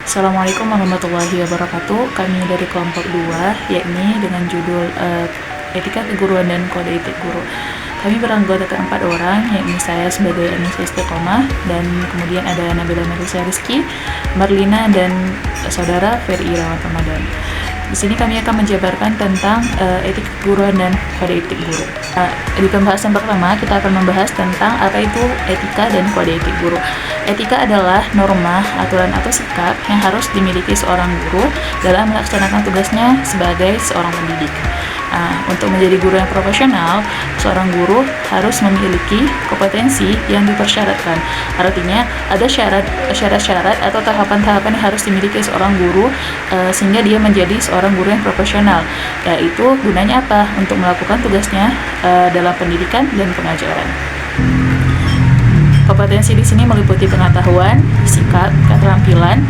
Assalamualaikum warahmatullahi wabarakatuh. Kami dari kelompok 2, yakni dengan judul Etika Keguruan dan Kode Etik Guru. Kami beranggotakan 4 orang, yakni saya sebagai Anissa Istiqomah, dan kemudian ada Nabila Melisa Rizky, Marlina, dan saudara Ferry Irawan Ramadan. Di sini kami akan menjabarkan tentang etik keguruan dan kode etik guru. Di pembahasan pertama, kita akan membahas tentang apa itu etika dan kode etik guru. Etika adalah norma, aturan atau sikap yang harus dimiliki seorang guru dalam melaksanakan tugasnya sebagai seorang pendidik. Untuk menjadi guru yang profesional, seorang guru harus memiliki kompetensi yang dipersyaratkan. Artinya, ada syarat-syarat atau tahapan-tahapan yang harus dimiliki seorang guru sehingga dia menjadi seorang guru yang profesional. Yaitu gunanya apa? Untuk melakukan tugasnya dalam pendidikan dan pengajaran. Kompetensi di sini meliputi pengetahuan, sikap, keterampilan,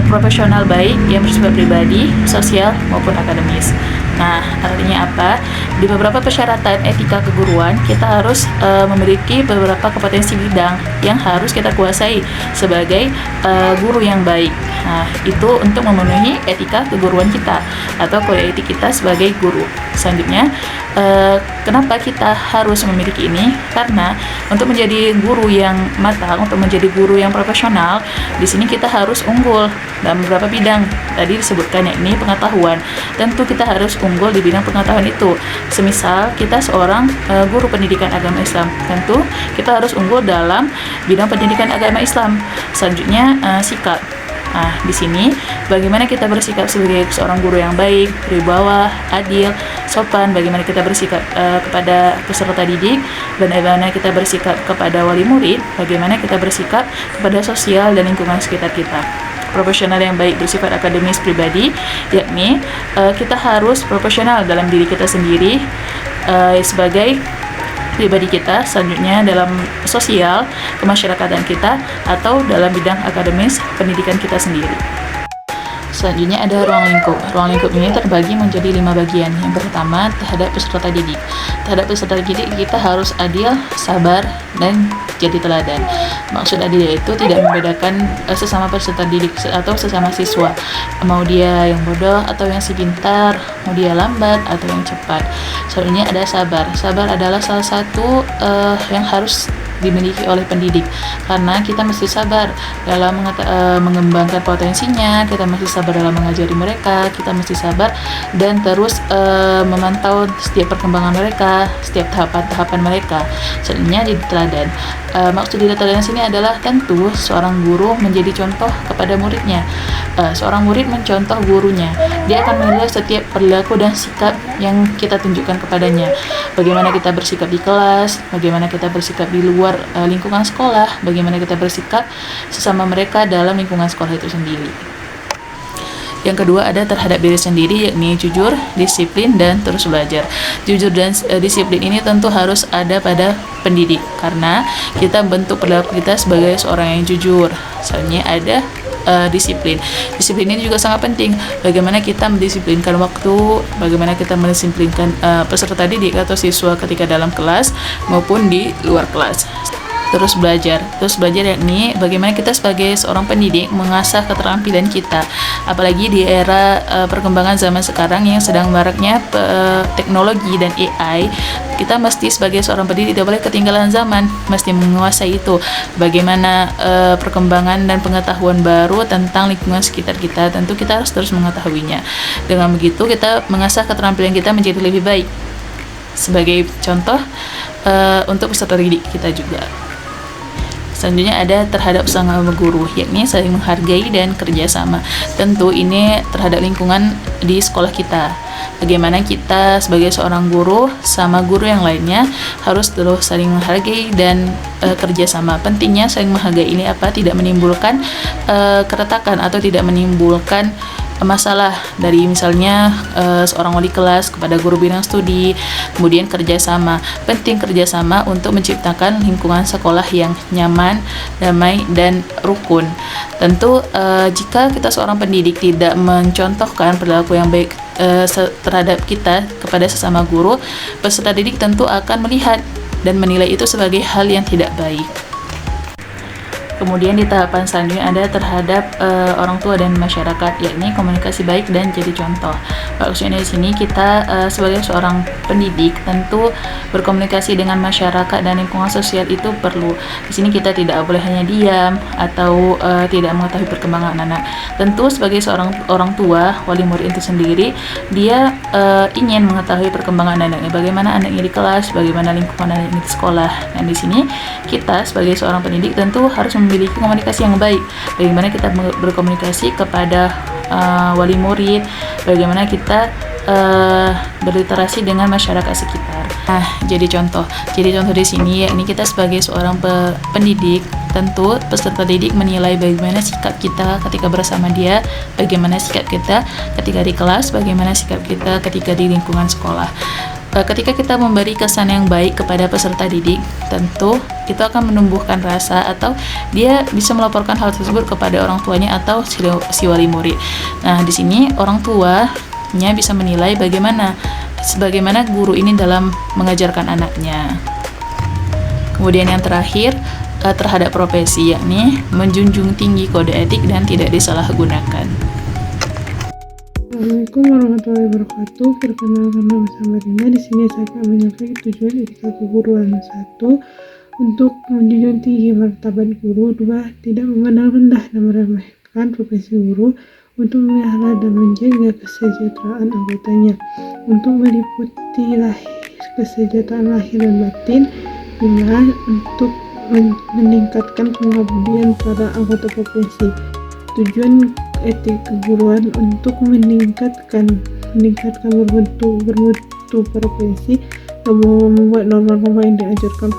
profesional baik yang bersifat pribadi, sosial maupun akademis. Nah, artinya apa? Di beberapa persyaratan etika keguruan, kita harus memiliki beberapa kompetensi bidang yang harus kita kuasai sebagai guru yang baik. Nah, itu untuk memenuhi etika keguruan kita atau kode etik kita sebagai guru. Selanjutnya, kenapa kita harus memiliki ini? Karena untuk menjadi guru yang matang, untuk menjadi guru yang profesional, di sini kita harus unggul dalam beberapa bidang. Tadi disebutkan yakni pengetahuan. Tentu kita harus unggul di bidang pengetahuan itu. Semisal kita seorang guru pendidikan agama Islam, tentu kita harus unggul dalam bidang pendidikan agama Islam. Selanjutnya sikap. Nah, di sini bagaimana kita bersikap sebagai seorang guru yang baik, berwibawa, adil, sopan, bagaimana kita bersikap kepada peserta didik, bagaimana kita bersikap kepada wali murid, bagaimana kita bersikap kepada sosial dan lingkungan sekitar kita. Profesional yang baik bersifat akademis pribadi, yakni kita harus profesional dalam diri kita sendiri sebagai pribadi kita, selanjutnya dalam sosial, kemasyarakatan kita, atau dalam bidang akademis pendidikan kita sendiri. Selanjutnya ada ruang lingkup. Ruang lingkup ini terbagi menjadi 5 bagian. Yang pertama, terhadap peserta didik. Terhadap peserta didik kita harus adil, sabar, dan jadi teladan. Maksud adil itu tidak membedakan sesama peserta didik atau sesama siswa. Mau dia yang bodoh atau yang si pintar, mau dia lambat atau yang cepat. Selanjutnya ada sabar. Sabar adalah salah satu yang harus dimiliki oleh pendidik, karena kita mesti sabar dalam mengembangkan potensinya, kita mesti sabar dalam mengajari mereka, kita mesti sabar dan terus memantau setiap perkembangan mereka, setiap tahapan-tahapan mereka. Selanjutnya jadi teladan. Maksud dari teladan sini adalah tentu seorang guru menjadi contoh kepada muridnya. Seorang murid mencontoh gurunya, dia akan menilai setiap perilaku dan sikap yang kita tunjukkan kepadanya. Bagaimana kita bersikap di kelas, bagaimana kita bersikap di luar lingkungan sekolah, bagaimana kita bersikap sesama mereka dalam lingkungan sekolah itu sendiri. Yang kedua ada terhadap diri sendiri, yakni jujur, disiplin, dan terus belajar. Jujur dan disiplin ini tentu harus ada pada pendidik, karena kita bentuk perilaku kita sebagai seorang yang jujur. Soalnya ada disiplin. Disiplin ini juga sangat penting. Bagaimana kita mendisiplinkan waktu, bagaimana kita mendisiplinkan peserta didik atau siswa ketika dalam kelas maupun di luar kelas. Terus belajar yakni bagaimana kita sebagai seorang pendidik mengasah keterampilan kita, apalagi di era perkembangan zaman sekarang yang sedang maraknya teknologi dan AI. Kita mesti sebagai seorang pendidik tidak boleh ketinggalan zaman, mesti menguasai itu. Bagaimana perkembangan dan pengetahuan baru tentang lingkungan sekitar kita, tentu kita harus terus mengetahuinya. Dengan begitu kita mengasah keterampilan kita menjadi lebih baik. Sebagai contoh untuk peserta didik kita juga. Selanjutnya ada terhadap sesama guru, yakni saling menghargai dan kerjasama. Tentu ini terhadap lingkungan di sekolah kita. Bagaimana kita sebagai seorang guru sama guru yang lainnya harus terus saling menghargai dan kerjasama. Pentingnya saling menghargai ini apa? Tidak menimbulkan keretakan atau tidak menimbulkan masalah dari misalnya seorang wali kelas kepada guru bidang studi. Kemudian kerjasama, penting kerjasama untuk menciptakan lingkungan sekolah yang nyaman, damai, dan rukun. Tentu jika kita seorang pendidik tidak mencontohkan perilaku yang baik terhadap kita kepada sesama guru, peserta didik tentu akan melihat dan menilai itu sebagai hal yang tidak baik. Kemudian di tahapan selanjutnya ada terhadap orang tua dan masyarakat, yakni komunikasi baik dan jadi contoh. Maksudnya di sini kita sebagai seorang pendidik tentu berkomunikasi dengan masyarakat dan lingkungan sosial itu perlu. Di sini kita tidak boleh hanya diam atau tidak mengetahui perkembangan anak. Tentu sebagai seorang orang tua, wali murid itu sendiri, dia ingin mengetahui perkembangan anaknya, bagaimana anaknya di kelas, bagaimana lingkungan anaknya di sekolah. Dan di sini kita sebagai seorang pendidik tentu harus memiliki komunikasi yang baik. Bagaimana kita berkomunikasi kepada wali murid, bagaimana kita berliterasi dengan masyarakat sekitar. Nah, jadi contoh di sini yakni kita sebagai seorang pendidik, tentu peserta didik menilai bagaimana sikap kita ketika bersama dia, bagaimana sikap kita ketika di kelas, bagaimana sikap kita ketika di lingkungan sekolah. Ketika kita memberi kesan yang baik kepada peserta didik, tentu itu akan menumbuhkan rasa atau dia bisa melaporkan hal tersebut kepada orang tuanya atau si wali murid. Nah, di sini orang tuanya bisa menilai bagaimana guru ini dalam mengajarkan anaknya. Kemudian yang terakhir terhadap profesi, yakni menjunjung tinggi kode etik dan tidak disalahgunakan. Assalamualaikum warahmatullahi wabarakatuh. Perkenalkan nama saya Marina. Di sini saya akan menyampaikan tujuan etika keguruan. 1. Untuk menjunjung tinggi martabat guru. 2. Tidak memandang rendah dan meremehkan profesi guru. Untuk memelihara dan menjaga kesejahteraan anggotanya. Untuk meliputi kesejahteraan lahir dan batin. 5. Untuk meningkatkan pengabdian pada anggota profesi. Tujuan etik keguruan untuk meningkatkan bermutu profesi dan membuat norma-norma yang diajarkan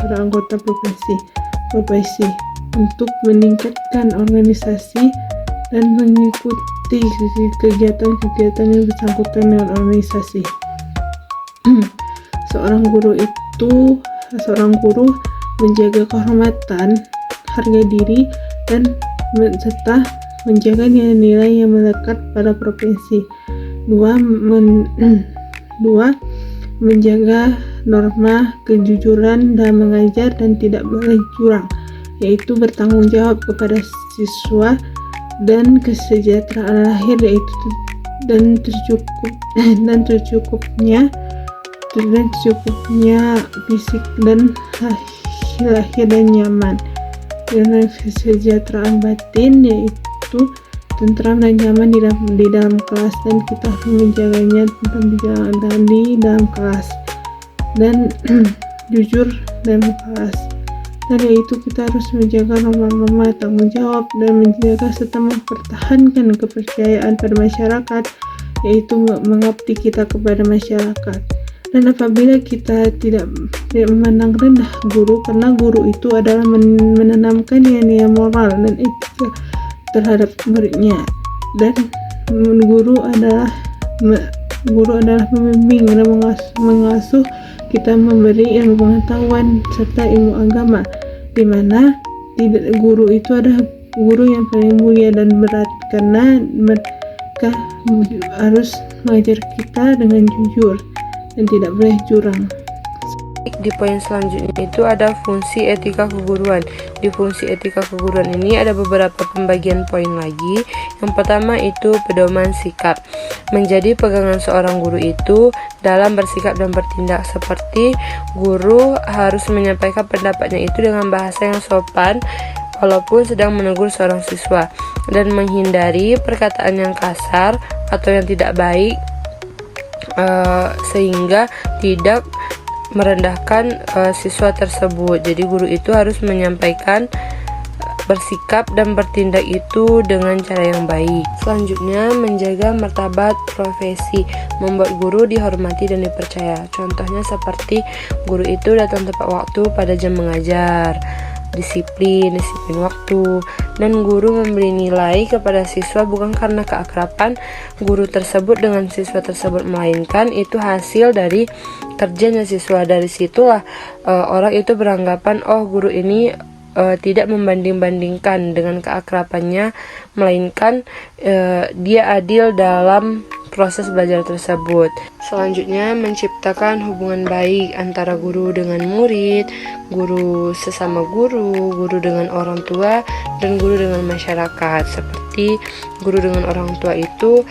pada anggota profesi untuk meningkatkan organisasi dan mengikuti kegiatan-kegiatan yang bersangkutan dengan organisasi. Seorang guru menjaga kehormatan, harga diri, dan serta menjaga nilai-nilai yang melekat pada profesi. 2. Menjaga norma kejujuran dan mengajar dan tidak boleh curang, yaitu bertanggung jawab kepada siswa dan kesejahteraan lahir dan tercukupnya fisik dan lahir dan nyaman. Dan kesejahteraan batin yaitu tentram dan nyaman di dalam kelas, dan kita harus menjaganya di dalam kelas, dan jujur dalam kelas. Dan yaitu kita harus menjaga norma-norma tanggung jawab dan menjaga serta mempertahankan kepercayaan pada masyarakat, yaitu mengabdi kita kepada masyarakat. Dan apabila kita tidak memandang rendah guru, karena guru itu adalah menanamkan nilai-nilai moral dan etika terhadap muridnya, dan guru adalah pembimbing dan mengasuh kita, memberi ilmu pengetahuan serta ilmu agama, di mana guru itu adalah guru yang paling mulia dan berat, karena mereka harus mengajar kita dengan jujur dan tidak boleh curang. Di poin selanjutnya itu ada fungsi etika keguruan. Di fungsi etika keguruan ini ada beberapa pembagian poin lagi. Yang pertama itu pedoman sikap. Menjadi pegangan seorang guru itu dalam bersikap dan bertindak, seperti guru harus menyampaikan pendapatnya itu dengan bahasa yang sopan walaupun sedang menegur seorang siswa, dan menghindari perkataan yang kasar atau yang tidak baik sehingga tidak merendahkan siswa tersebut. Jadi guru itu harus menyampaikan bersikap dan bertindak itu dengan cara yang baik. Selanjutnya, menjaga martabat profesi, membuat guru dihormati dan dipercaya. Contohnya seperti guru itu datang tepat waktu pada jam mengajar, disiplin waktu, dan guru memberi nilai kepada siswa bukan karena keakraban guru tersebut dengan siswa tersebut, melainkan itu hasil dari kerjanya siswa. Dari situlah orang itu beranggapan, oh guru ini tidak membanding-bandingkan dengan keakrabannya, melainkan dia adil dalam proses belajar tersebut. Selanjutnya, menciptakan hubungan baik antara guru dengan murid, guru sesama guru, guru dengan orang tua, dan guru dengan masyarakat. Seperti guru dengan orang tua itu,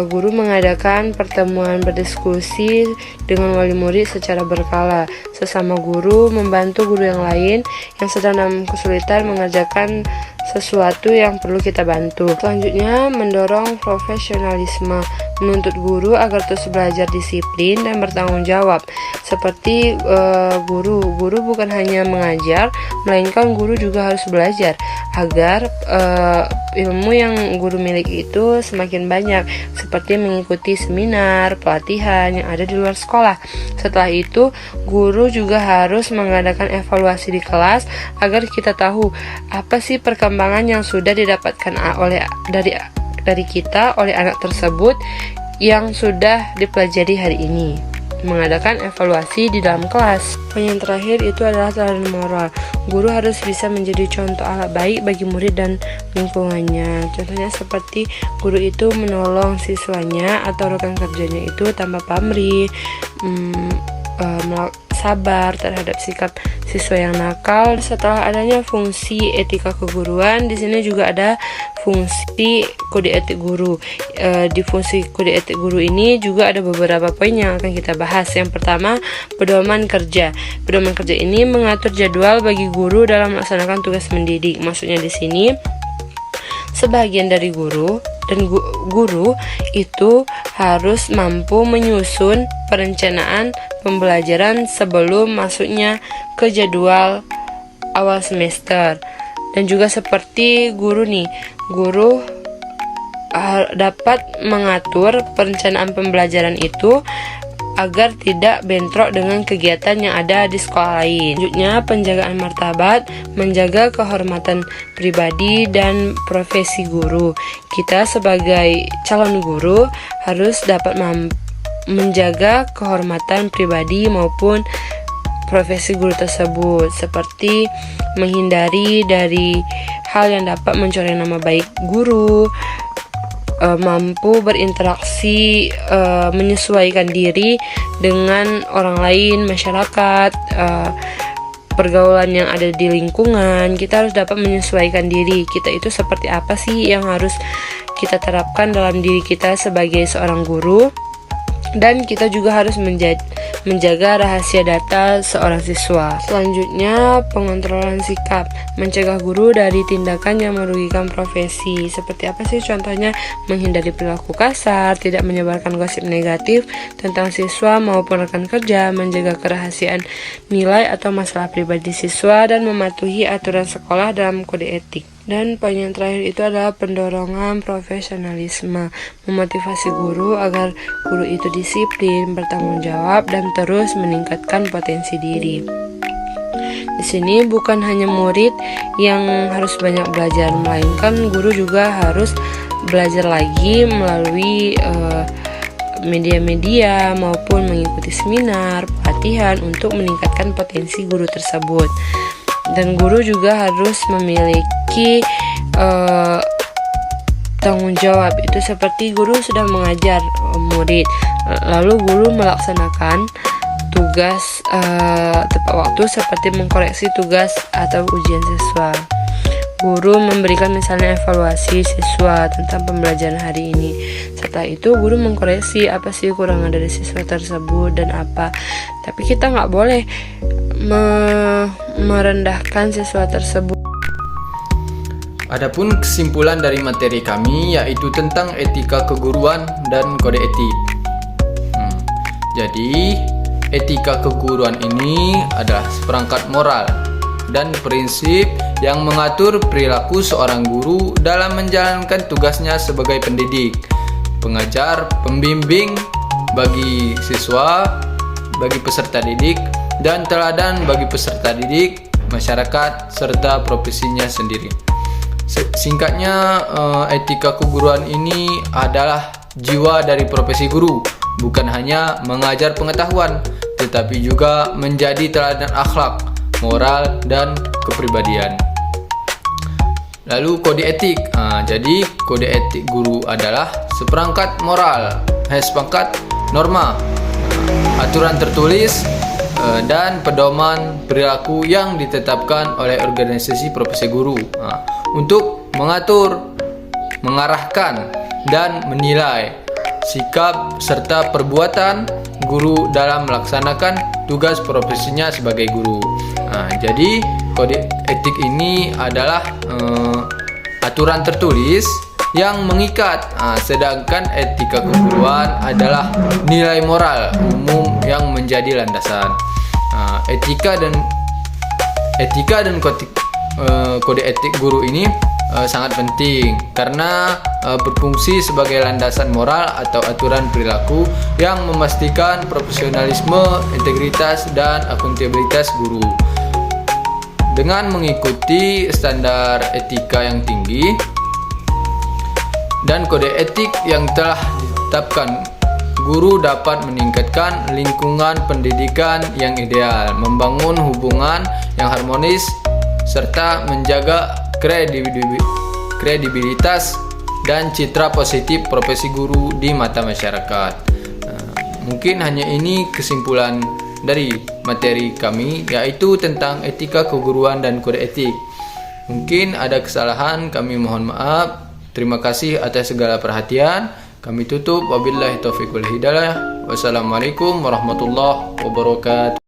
guru mengadakan pertemuan berdiskusi dengan wali murid secara berkala. Sesama guru membantu guru yang lain yang sedang dalam kesulitan mengerjakan sesuatu yang perlu kita bantu. Selanjutnya, mendorong profesionalisme, menuntut guru agar terus belajar disiplin dan bertanggung jawab. Seperti guru bukan hanya mengajar, melainkan guru juga harus belajar agar ilmu yang guru miliki itu semakin banyak, seperti mengikuti seminar, pelatihan yang ada di luar sekolah. Setelah itu, guru juga harus mengadakan evaluasi di kelas agar kita tahu apa sih perkembangan yang sudah didapatkan dari kita oleh anak tersebut yang sudah dipelajari hari ini. Mengadakan evaluasi di dalam kelas. Yang terakhir itu adalah teladan moral. Guru harus bisa menjadi contoh alat baik bagi murid dan lingkungannya. Contohnya seperti guru itu menolong siswanya atau rekan kerjanya itu tanpa pamrih, sabar terhadap sikap siswa yang nakal. Setelah adanya fungsi etika keguruan, di sini juga ada fungsi kode etik guru. Di fungsi kode etik guru ini juga ada beberapa poin yang akan kita bahas. Yang pertama, pedoman kerja. Pedoman kerja ini mengatur jadwal bagi guru dalam melaksanakan tugas mendidik. Maksudnya di sini, sebagian dari guru dan guru itu harus mampu menyusun perencanaan pembelajaran sebelum masuknya ke jadwal awal semester. Dan juga seperti guru dapat mengatur perencanaan pembelajaran itu agar tidak bentrok dengan kegiatan yang ada di sekolah lain. Selanjutnya, penjagaan martabat, menjaga kehormatan pribadi dan profesi guru. Kita sebagai calon guru harus dapat menjaga kehormatan pribadi maupun profesi guru tersebut, seperti menghindari dari hal yang dapat mencoreng nama baik guru, mampu berinteraksi, menyesuaikan diri dengan orang lain, masyarakat, pergaulan yang ada di lingkungan. Kita harus dapat menyesuaikan diri. Kita itu seperti apa sih yang harus kita terapkan dalam diri kita sebagai seorang guru. Dan kita juga harus menjaga rahasia data seorang siswa. Selanjutnya, pengontrolan sikap, mencegah guru dari tindakan yang merugikan profesi. Seperti apa sih contohnya? Menghindari perilaku kasar, tidak menyebarkan gosip negatif tentang siswa maupun rekan kerja, menjaga kerahasiaan nilai atau masalah pribadi siswa, dan mematuhi aturan sekolah dalam kode etik. Dan poin yang terakhir itu adalah pendorongan profesionalisme, memotivasi guru agar guru itu disiplin, bertanggung jawab, dan terus meningkatkan potensi diri. Di sini bukan hanya murid yang harus banyak belajar, melainkan guru juga harus belajar lagi melalui media-media maupun mengikuti seminar, pelatihan untuk meningkatkan potensi guru tersebut. Dan guru juga harus memiliki tanggung jawab. Itu seperti guru sudah mengajar murid, lalu guru melaksanakan tugas tepat waktu seperti mengkoreksi tugas atau ujian siswa. Guru memberikan misalnya evaluasi siswa tentang pembelajaran hari ini. Setelah itu guru mengkoreksi apa sih kekurangan dari siswa tersebut dan apa. Tapi kita nggak boleh merendahkan siswa tersebut. Adapun kesimpulan dari materi kami yaitu tentang etika keguruan dan kode etik. Jadi, etika keguruan ini adalah seperangkat moral dan prinsip yang mengatur perilaku seorang guru dalam menjalankan tugasnya sebagai pendidik, pengajar, pembimbing bagi siswa, bagi peserta didik, dan teladan bagi peserta didik, masyarakat, serta profesinya sendiri. Singkatnya, etika keguruan ini adalah jiwa dari profesi guru, bukan hanya mengajar pengetahuan, tetapi juga menjadi teladan akhlak, moral, dan kepribadian. Lalu kode etik. Jadi kode etik guru adalah seperangkat norma, aturan tertulis, dan pedoman perilaku yang ditetapkan oleh organisasi profesi guru untuk mengatur, mengarahkan, dan menilai sikap serta perbuatan guru dalam melaksanakan tugas profesinya sebagai guru. Jadi kode etik ini adalah aturan tertulis yang mengikat, sedangkan etika keguruan adalah nilai moral umum yang menjadi landasan. Etika dan kode etik guru ini sangat penting karena berfungsi sebagai landasan moral atau aturan perilaku yang memastikan profesionalisme, integritas, dan akuntabilitas guru. Dengan mengikuti standar etika yang tinggi dan kode etik yang telah ditetapkan, guru dapat meningkatkan lingkungan pendidikan yang ideal, membangun hubungan yang harmonis, serta menjaga kredibilitas dan citra positif profesi guru di mata masyarakat. Mungkin hanya ini kesimpulan dari materi kami, yaitu tentang etika keguruan dan kode etik. Mungkin ada kesalahan, kami mohon maaf. Terima kasih atas segala perhatian. Kami tutup. Wabillahi taufiq wal hidayah. Wassalamualaikum warahmatullahi wabarakatuh.